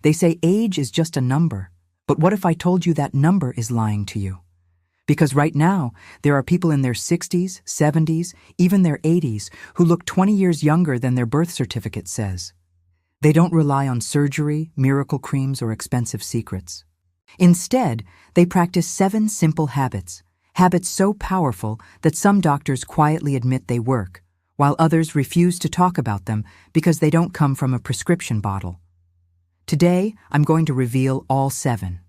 They say age is just a number, but what if I told you that number is lying to you? Because right now, there are people in their 60s, 70s, even their 80s who look 20 years younger than their birth certificate says. They don't rely on surgery, miracle creams, or expensive secrets. Instead, they practice 7 simple habits, habits so powerful that some doctors quietly admit they work, while others refuse to talk about them because they don't come from a prescription bottle. Today, I'm going to reveal all 7.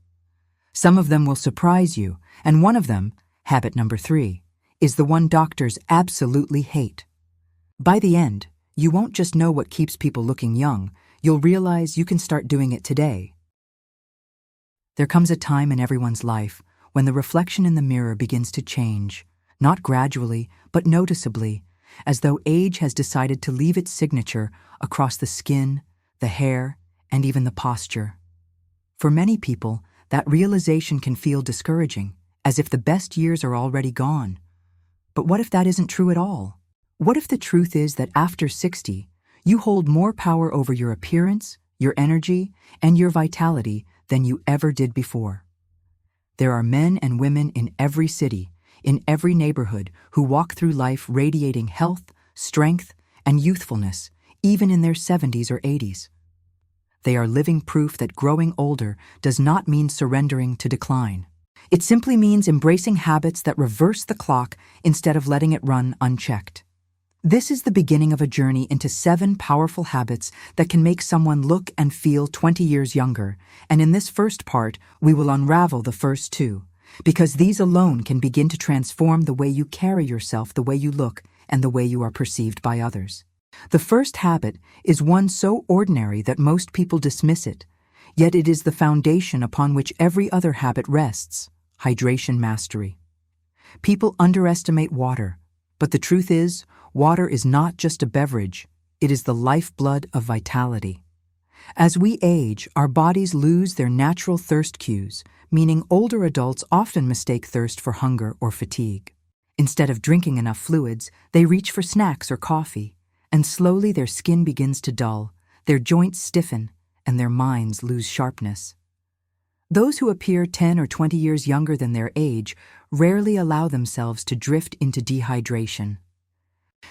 Some of them will surprise you, and one of them, habit number 3, is the one doctors absolutely hate. By the end, you won't just know what keeps people looking young, you'll realize you can start doing it today. There comes a time in everyone's life when the reflection in the mirror begins to change, not gradually, but noticeably, as though age has decided to leave its signature across the skin, the hair, and even the posture. For many people, that realization can feel discouraging, as if the best years are already gone. But what if that isn't true at all? What if the truth is that after 60, you hold more power over your appearance, your energy, and your vitality than you ever did before? There are men and women in every city, in every neighborhood, who walk through life radiating health, strength, and youthfulness, even in their 70s or 80s. They are living proof that growing older does not mean surrendering to decline. It simply means embracing habits that reverse the clock instead of letting it run unchecked. This is the beginning of a journey into 7 powerful habits that can make someone look and feel 20 years younger, and in this first part, we will unravel the first 2, because these alone can begin to transform the way you carry yourself, the way you look, and the way you are perceived by others. The first habit is one so ordinary that most people dismiss it, yet it is the foundation upon which every other habit rests: hydration mastery. People underestimate water, but the truth is, water is not just a beverage, it is the lifeblood of vitality. As we age, our bodies lose their natural thirst cues, meaning older adults often mistake thirst for hunger or fatigue. Instead of drinking enough fluids, they reach for snacks or coffee, and slowly their skin begins to dull, their joints stiffen, and their minds lose sharpness. Those who appear 10 or 20 years younger than their age rarely allow themselves to drift into dehydration.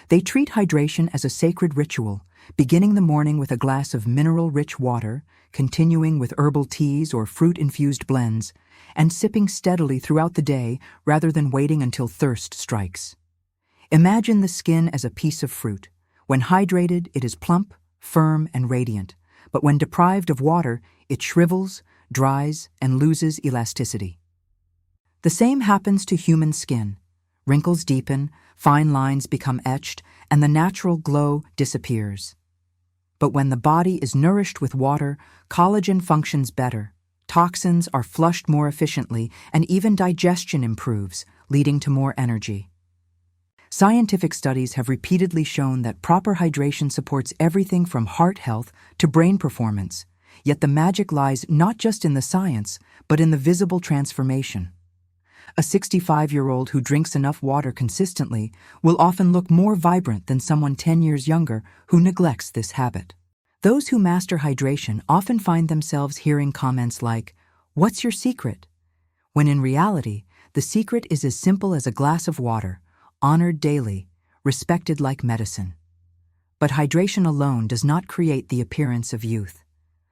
They treat hydration as a sacred ritual, beginning the morning with a glass of mineral-rich water, continuing with herbal teas or fruit-infused blends, and sipping steadily throughout the day rather than waiting until thirst strikes. Imagine the skin as a piece of fruit. When hydrated, it is plump, firm, and radiant, but when deprived of water, it shrivels, dries, and loses elasticity. The same happens to human skin. Wrinkles deepen, fine lines become etched, and the natural glow disappears. But when the body is nourished with water, collagen functions better, toxins are flushed more efficiently, and even digestion improves, leading to more energy. Scientific studies have repeatedly shown that proper hydration supports everything from heart health to brain performance, yet the magic lies not just in the science, but in the visible transformation. A 65-year-old who drinks enough water consistently will often look more vibrant than someone 10 years younger who neglects this habit. Those who master hydration often find themselves hearing comments like, "What's your secret?" when in reality, the secret is as simple as a glass of water, honored daily, respected like medicine. But hydration alone does not create the appearance of youth.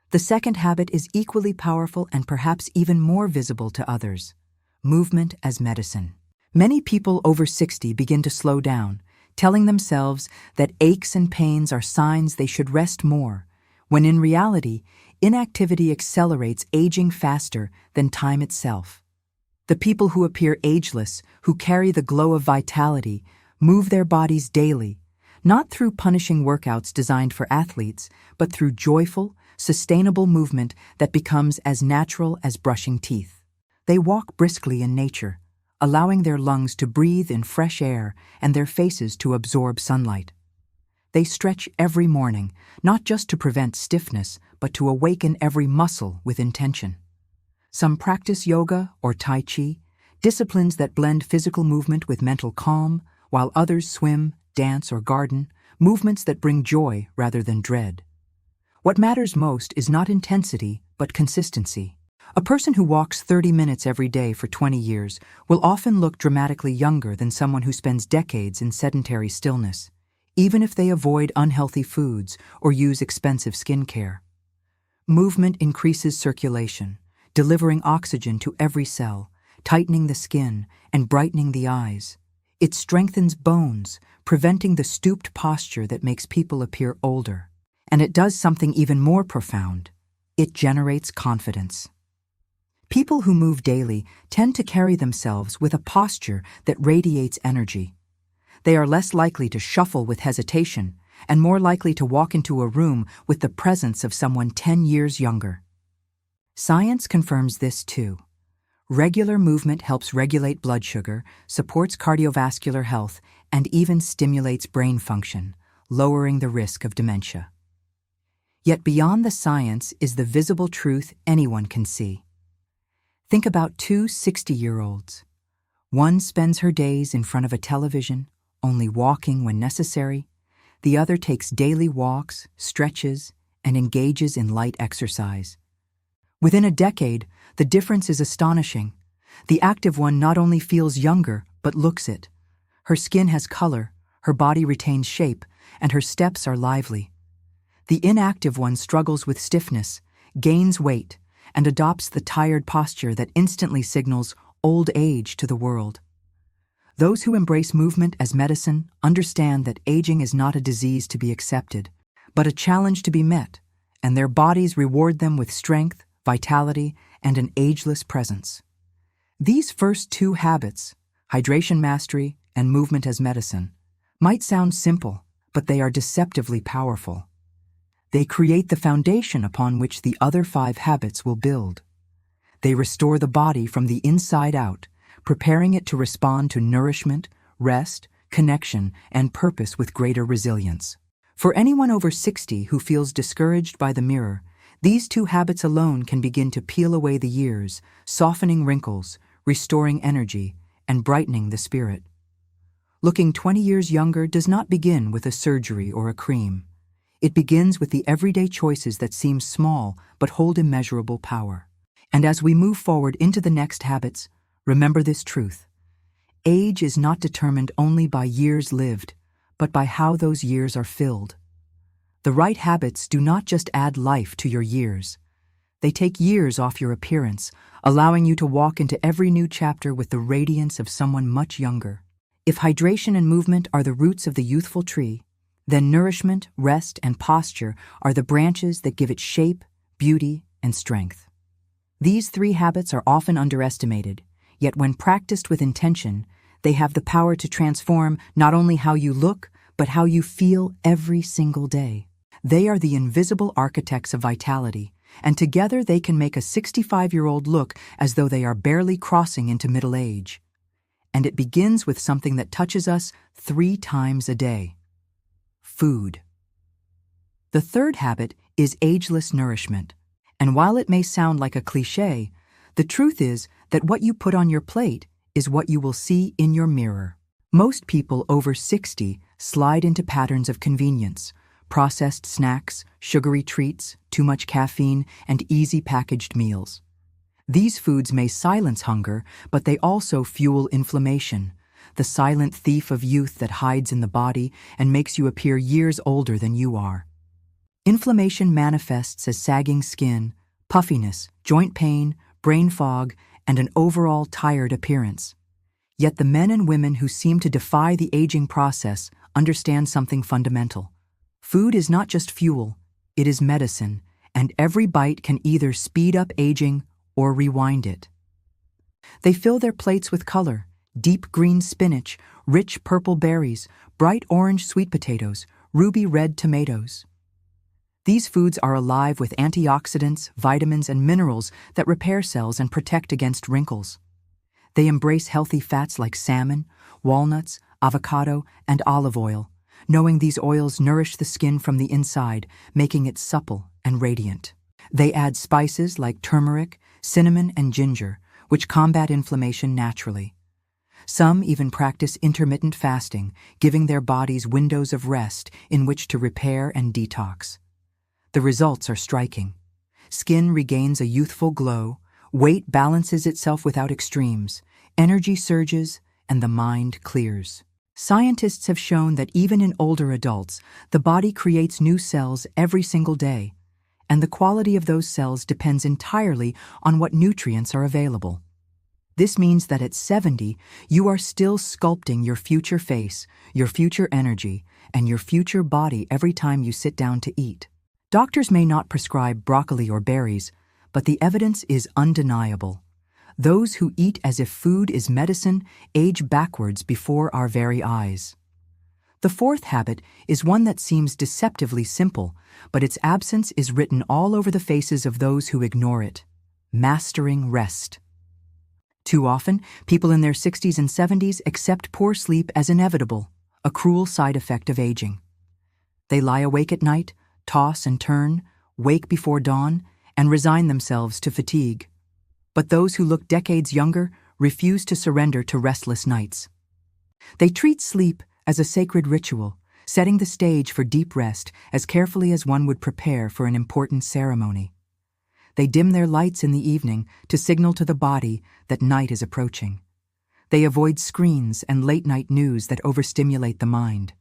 The second habit is equally powerful and perhaps even more visible to others: movement as medicine. Many people over 60 begin to slow down, telling themselves that aches and pains are signs they should rest more, when in reality, inactivity accelerates aging faster than time itself. The people who appear ageless, who carry the glow of vitality, move their bodies daily, not through punishing workouts designed for athletes, but through joyful, sustainable movement that becomes as natural as brushing teeth. They walk briskly in nature, allowing their lungs to breathe in fresh air and their faces to absorb sunlight. They stretch every morning, not just to prevent stiffness, but to awaken every muscle with intention. Some practice yoga or tai chi, disciplines that blend physical movement with mental calm, while others swim, dance, or garden, movements that bring joy rather than dread. What matters most is not intensity, but consistency. A person who walks 30 minutes every day for 20 years will often look dramatically younger than someone who spends decades in sedentary stillness, even if they avoid unhealthy foods or use expensive skincare. Movement increases circulation, delivering oxygen to every cell, tightening the skin and brightening the eyes. It strengthens bones, preventing the stooped posture that makes people appear older. And it does something even more profound. It generates confidence. People who move daily tend to carry themselves with a posture that radiates energy. They are less likely to shuffle with hesitation and more likely to walk into a room with the presence of someone 10 years younger. Science confirms this too. Regular movement helps regulate blood sugar, supports cardiovascular health, and even stimulates brain function, lowering the risk of dementia. Yet beyond the science is the visible truth anyone can see. Think about two 60-year-olds. One spends her days in front of a television, only walking when necessary. The other takes daily walks, stretches, and engages in light exercise. Within a decade, the difference is astonishing. The active one not only feels younger, but looks it. Her skin has color, her body retains shape, and her steps are lively. The inactive one struggles with stiffness, gains weight, and adopts the tired posture that instantly signals old age to the world. Those who embrace movement as medicine understand that aging is not a disease to be accepted, but a challenge to be met, and their bodies reward them with strength, vitality, and an ageless presence. These first two habits, hydration mastery and movement as medicine, might sound simple, but they are deceptively powerful. They create the foundation upon which the other 5 habits will build. They restore the body from the inside out, preparing it to respond to nourishment, rest, connection, and purpose with greater resilience. For anyone over 60 who feels discouraged by the mirror, these 2 habits alone can begin to peel away the years, softening wrinkles, restoring energy, and brightening the spirit. Looking 20 years younger does not begin with a surgery or a cream. It begins with the everyday choices that seem small but hold immeasurable power. And as we move forward into the next habits, remember this truth. Age is not determined only by years lived, but by how those years are filled. The right habits do not just add life to your years. They take years off your appearance, allowing you to walk into every new chapter with the radiance of someone much younger. If hydration and movement are the roots of the youthful tree, then nourishment, rest, and posture are the branches that give it shape, beauty, and strength. These 3 habits are often underestimated, yet when practiced with intention, they have the power to transform not only how you look, but how you feel every single day. They are the invisible architects of vitality, and together they can make a 65-year-old look as though they are barely crossing into middle age. And it begins with something that touches us 3 times a day. Food. The third habit is ageless nourishment, and while it may sound like a cliché, the truth is that what you put on your plate is what you will see in your mirror. Most people over 60 slide into patterns of convenience, processed snacks, sugary treats, too much caffeine, and easy packaged meals. These foods may silence hunger, but they also fuel inflammation, the silent thief of youth that hides in the body and makes you appear years older than you are. Inflammation manifests as sagging skin, puffiness, joint pain, brain fog, and an overall tired appearance. Yet the men and women who seem to defy the aging process understand something fundamental. Food is not just fuel, it is medicine, and every bite can either speed up aging or rewind it. They fill their plates with color, deep green spinach, rich purple berries, bright orange sweet potatoes, ruby red tomatoes. These foods are alive with antioxidants, vitamins, and minerals that repair cells and protect against wrinkles. They embrace healthy fats like salmon, walnuts, avocado, and olive oil, knowing these oils nourish the skin from the inside, making it supple and radiant. They add spices like turmeric, cinnamon, and ginger, which combat inflammation naturally. Some even practice intermittent fasting, giving their bodies windows of rest in which to repair and detox. The results are striking. Skin regains a youthful glow, weight balances itself without extremes, energy surges, and the mind clears. Scientists have shown that even in older adults, the body creates new cells every single day, and the quality of those cells depends entirely on what nutrients are available. This means that at 70, you are still sculpting your future face, your future energy, and your future body every time you sit down to eat. Doctors may not prescribe broccoli or berries, but the evidence is undeniable. Those who eat as if food is medicine age backwards before our very eyes. The fourth habit is one that seems deceptively simple, but its absence is written all over the faces of those who ignore it. Mastering rest. Too often, people in their 60s and 70s accept poor sleep as inevitable, a cruel side effect of aging. They lie awake at night, toss and turn, wake before dawn, and resign themselves to fatigue. But those who look decades younger refuse to surrender to restless nights. They treat sleep as a sacred ritual, setting the stage for deep rest as carefully as one would prepare for an important ceremony. They dim their lights in the evening to signal to the body that night is approaching. They avoid screens and late-night news that overstimulate the mind.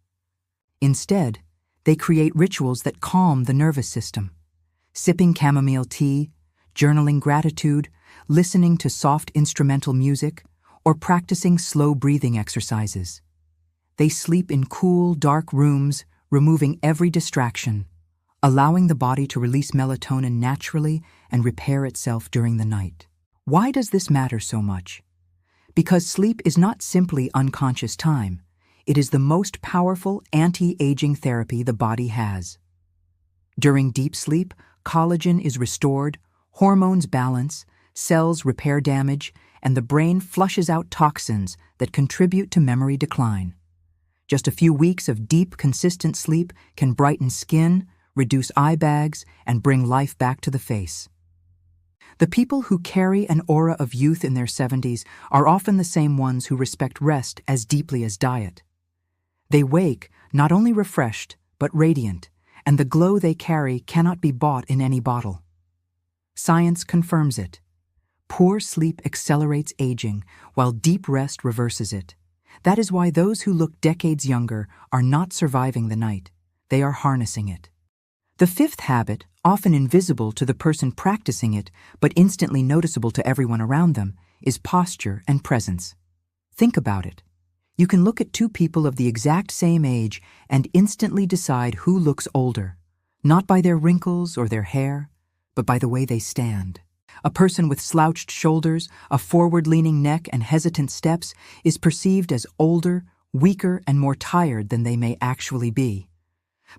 Instead, they create rituals that calm the nervous system. Sipping chamomile tea, journaling gratitude, listening to soft instrumental music, or practicing slow breathing exercises. They sleep in cool, dark rooms, removing every distraction, allowing the body to release melatonin naturally and repair itself during the night. Why does this matter so much? Because sleep is not simply unconscious time. It is the most powerful anti-aging therapy the body has. During deep sleep, collagen is restored, hormones balance, cells repair damage, and the brain flushes out toxins that contribute to memory decline. Just a few weeks of deep, consistent sleep can brighten skin, reduce eye bags, and bring life back to the face. The people who carry an aura of youth in their 70s are often the same ones who respect rest as deeply as diet. They wake not only refreshed, but radiant, and the glow they carry cannot be bought in any bottle. Science confirms it. Poor sleep accelerates aging, while deep rest reverses it. That is why those who look decades younger are not surviving the night. They are harnessing it. The fifth habit, often invisible to the person practicing it, but instantly noticeable to everyone around them, is posture and presence. Think about it. You can look at two people of the exact same age and instantly decide who looks older, not by their wrinkles or their hair, but by the way they stand. A person with slouched shoulders, a forward-leaning neck, and hesitant steps is perceived as older, weaker, and more tired than they may actually be.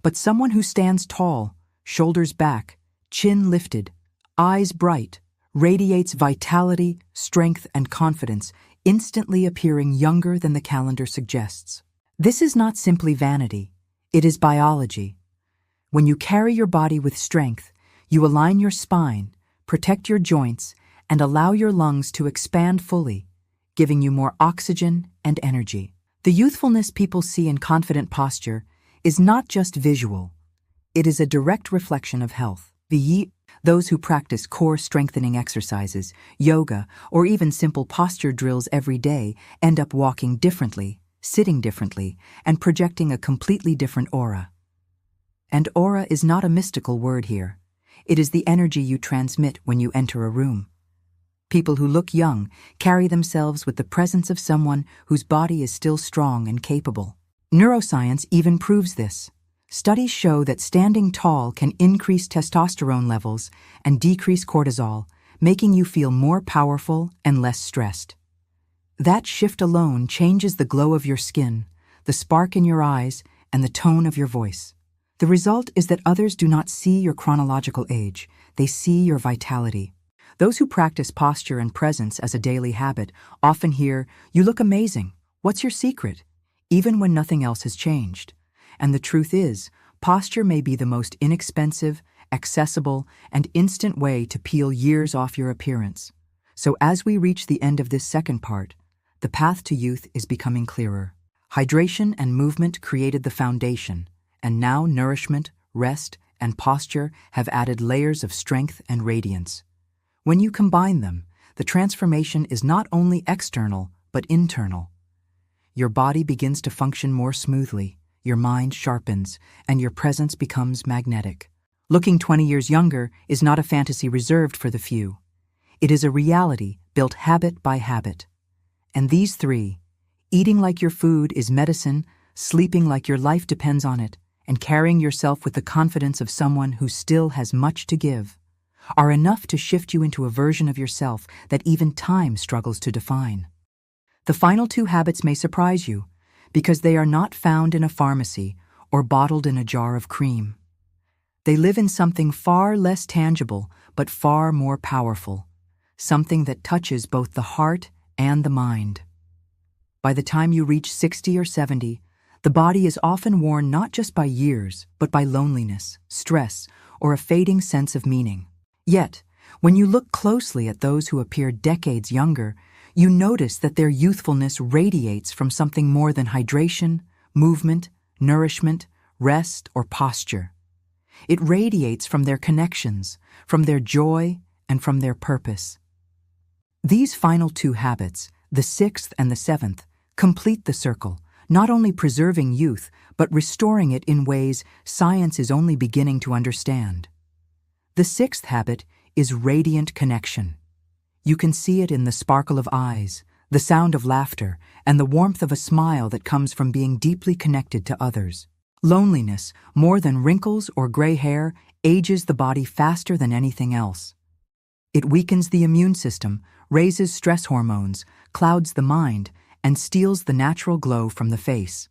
But someone who stands tall, shoulders back, chin lifted, eyes bright, radiates vitality, strength, and confidence, instantly appearing younger than the calendar suggests. This is not simply vanity, it is biology. When you carry your body with strength, you align your spine, protect your joints, and allow your lungs to expand fully, giving you more oxygen and energy. The youthfulness people see in confident posture is not just visual. It is a direct reflection of health. Those who practice core strengthening exercises, yoga, or even simple posture drills every day end up walking differently, sitting differently, and projecting a completely different aura. And aura is not a mystical word here. It is the energy you transmit when you enter a room. People who look young carry themselves with the presence of someone whose body is still strong and capable. Neuroscience even proves this. Studies show that standing tall can increase testosterone levels and decrease cortisol, making you feel more powerful and less stressed. That shift alone changes the glow of your skin, the spark in your eyes, and the tone of your voice. The result is that others do not see your chronological age, they see your vitality. Those who practice posture and presence as a daily habit often hear, "You look amazing. What's your secret?" even when nothing else has changed. And the truth is, posture may be the most inexpensive, accessible, and instant way to peel years off your appearance. So as we reach the end of this second part, the path to youth is becoming clearer. Hydration and movement created the foundation, and now nourishment, rest, and posture have added layers of strength and radiance. When you combine them, the transformation is not only external, but internal. Your body begins to function more smoothly, your mind sharpens, and your presence becomes magnetic. Looking 20 years younger is not a fantasy reserved for the few. It is a reality built habit by habit. And these three, eating like your food is medicine, sleeping like your life depends on it, and carrying yourself with the confidence of someone who still has much to give, are enough to shift you into a version of yourself that even time struggles to define. The final two habits may surprise you, because they are not found in a pharmacy or bottled in a jar of cream. They live in something far less tangible, but far more powerful, something that touches both the heart and the mind. By the time you reach 60 or 70, the body is often worn not just by years, but by loneliness, stress, or a fading sense of meaning. Yet, when you look closely at those who appear decades younger, you notice that their youthfulness radiates from something more than hydration, movement, nourishment, rest, or posture. It radiates from their connections, from their joy, and from their purpose. These final two habits, the sixth and the seventh, complete the circle, not only preserving youth, but restoring it in ways science is only beginning to understand. The sixth habit is radiant connection. You can see it in the sparkle of eyes, the sound of laughter, and the warmth of a smile that comes from being deeply connected to others. Loneliness, more than wrinkles or gray hair, ages the body faster than anything else. It weakens the immune system, raises stress hormones, clouds the mind, and steals the natural glow from the face.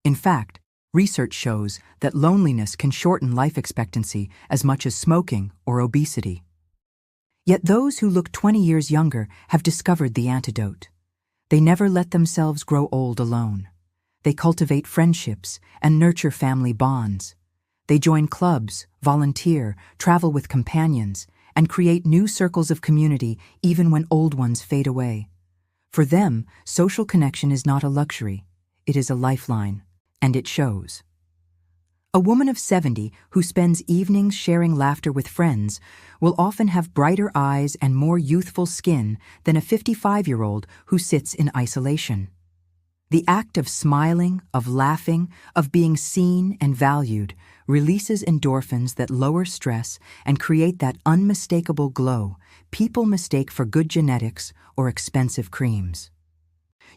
In fact, research shows that loneliness can shorten life expectancy as much as smoking or obesity. Yet those who look 20 years younger have discovered the antidote. They never let themselves grow old alone. They cultivate friendships and nurture family bonds. They join clubs, volunteer, travel with companions, and create new circles of community even when old ones fade away. For them, social connection is not a luxury. It is a lifeline, and it shows. A woman of 70 who spends evenings sharing laughter with friends will often have brighter eyes and more youthful skin than a 55-year-old who sits in isolation. The act of smiling, of laughing, of being seen and valued releases endorphins that lower stress and create that unmistakable glow people mistake for good genetics or expensive creams.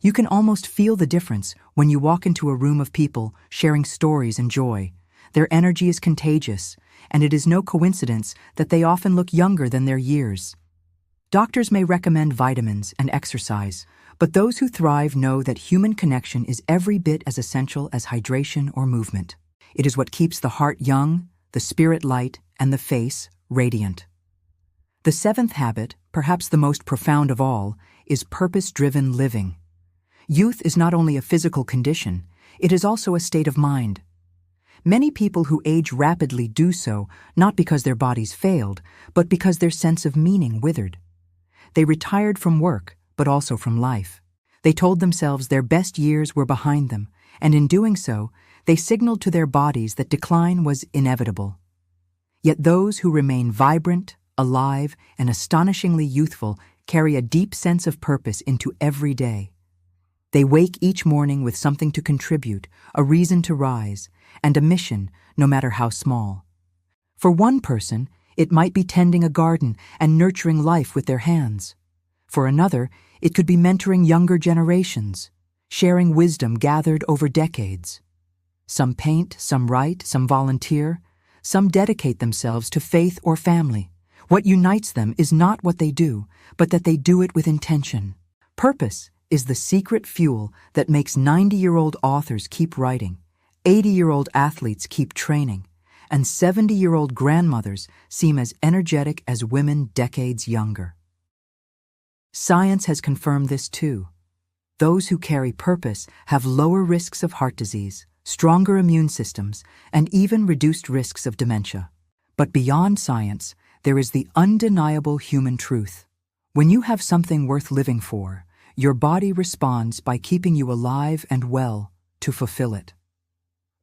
You can almost feel the difference when you walk into a room of people sharing stories and joy. Their energy is contagious, and it is no coincidence that they often look younger than their years. Doctors may recommend vitamins and exercise, but those who thrive know that human connection is every bit as essential as hydration or movement. It is what keeps the heart young, the spirit light, and the face radiant. The seventh habit, perhaps the most profound of all, is purpose-driven living. Youth is not only a physical condition, it is also a state of mind. Many people who age rapidly do so not because their bodies failed, but because their sense of meaning withered. They retired from work, but also from life. They told themselves their best years were behind them, and in doing so, they signaled to their bodies that decline was inevitable. Yet those who remain vibrant, alive, and astonishingly youthful carry a deep sense of purpose into every day. They wake each morning with something to contribute, a reason to rise, and a mission, no matter how small. For one person, it might be tending a garden and nurturing life with their hands. For another, it could be mentoring younger generations, sharing wisdom gathered over decades. Some paint, some write, some volunteer, some dedicate themselves to faith or family. What unites them is not what they do, but that they do it with intention. Purpose is the secret fuel that makes 90-year-old authors keep writing, 80-year-old athletes keep training, and 70-year-old grandmothers seem as energetic as women decades younger. Science has confirmed this too. Those who carry purpose have lower risks of heart disease, stronger immune systems, and even reduced risks of dementia. But beyond science, there is the undeniable human truth. When you have something worth living for, your body responds by keeping you alive and well to fulfill it.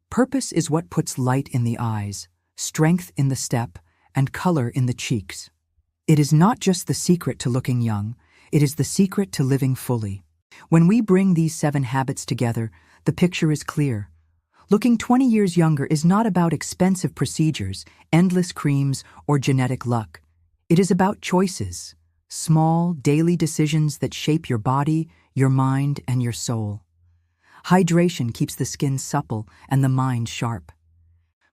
Purpose is what puts light in the eyes, strength in the step, and color in the cheeks. It is not just the secret to looking young, it is the secret to living fully. When we bring these 7 habits together, the picture is clear. Looking 20 years younger is not about expensive procedures, endless creams, or genetic luck. It is about choices, small, daily decisions that shape your body, your mind, and your soul. Hydration keeps the skin supple and the mind sharp.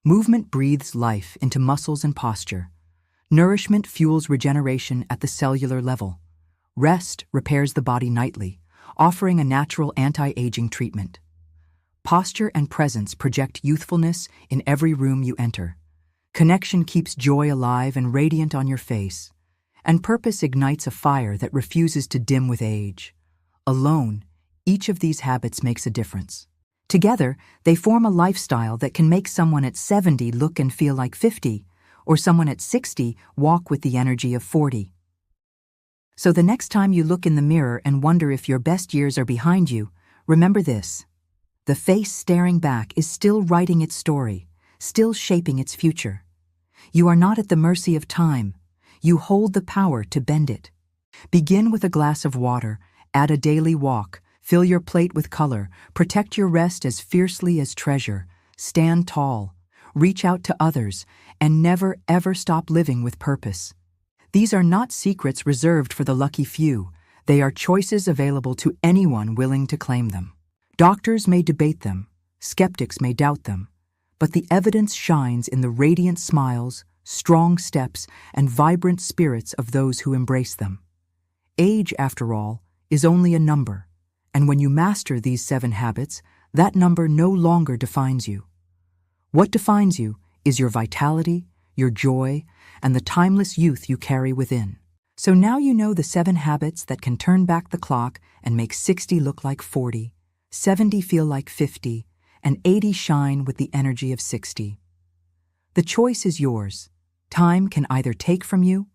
Movement breathes life into muscles and posture. Nourishment fuels regeneration at the cellular level. Rest repairs the body nightly, offering a natural anti-aging treatment. Posture and presence project youthfulness in every room you enter. Connection keeps joy alive and radiant on your face. And purpose ignites a fire that refuses to dim with age. Alone, each of these habits makes a difference. Together, they form a lifestyle that can make someone at 70 look and feel like 50, or someone at 60 walk with the energy of 40. So the next time you look in the mirror and wonder if your best years are behind you, remember this. The face staring back is still writing its story, still shaping its future. You are not at the mercy of time. You hold the power to bend it. Begin with a glass of water, add a daily walk, fill your plate with color, protect your rest as fiercely as treasure, stand tall, reach out to others, and never ever stop living with purpose. These are not secrets reserved for the lucky few. They are choices available to anyone willing to claim them. Doctors may debate them, skeptics may doubt them, but the evidence shines in the radiant smiles, strong steps, and vibrant spirits of those who embrace them. Age, after all, is only a number, and when you master these 7 habits, that number no longer defines you. What defines you is your vitality, your joy, and the timeless youth you carry within. So now you know the 7 habits that can turn back the clock and make 60 look like 40, 70 feel like 50, and 80 shine with the energy of 60. The choice is yours. Time can either take from you,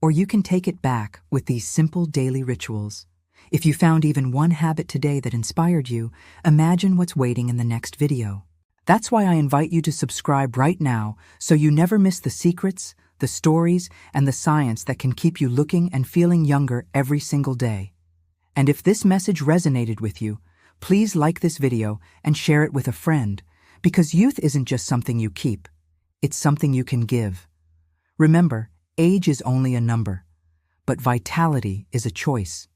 or you can take it back with these simple daily rituals. If you found even one habit today that inspired you, imagine what's waiting in the next video. That's why I invite you to subscribe right now so you never miss the secrets, the stories, and the science that can keep you looking and feeling younger every single day. And if this message resonated with you, please like this video and share it with a friend, because youth isn't just something you keep, it's something you can give. Remember, age is only a number, but vitality is a choice.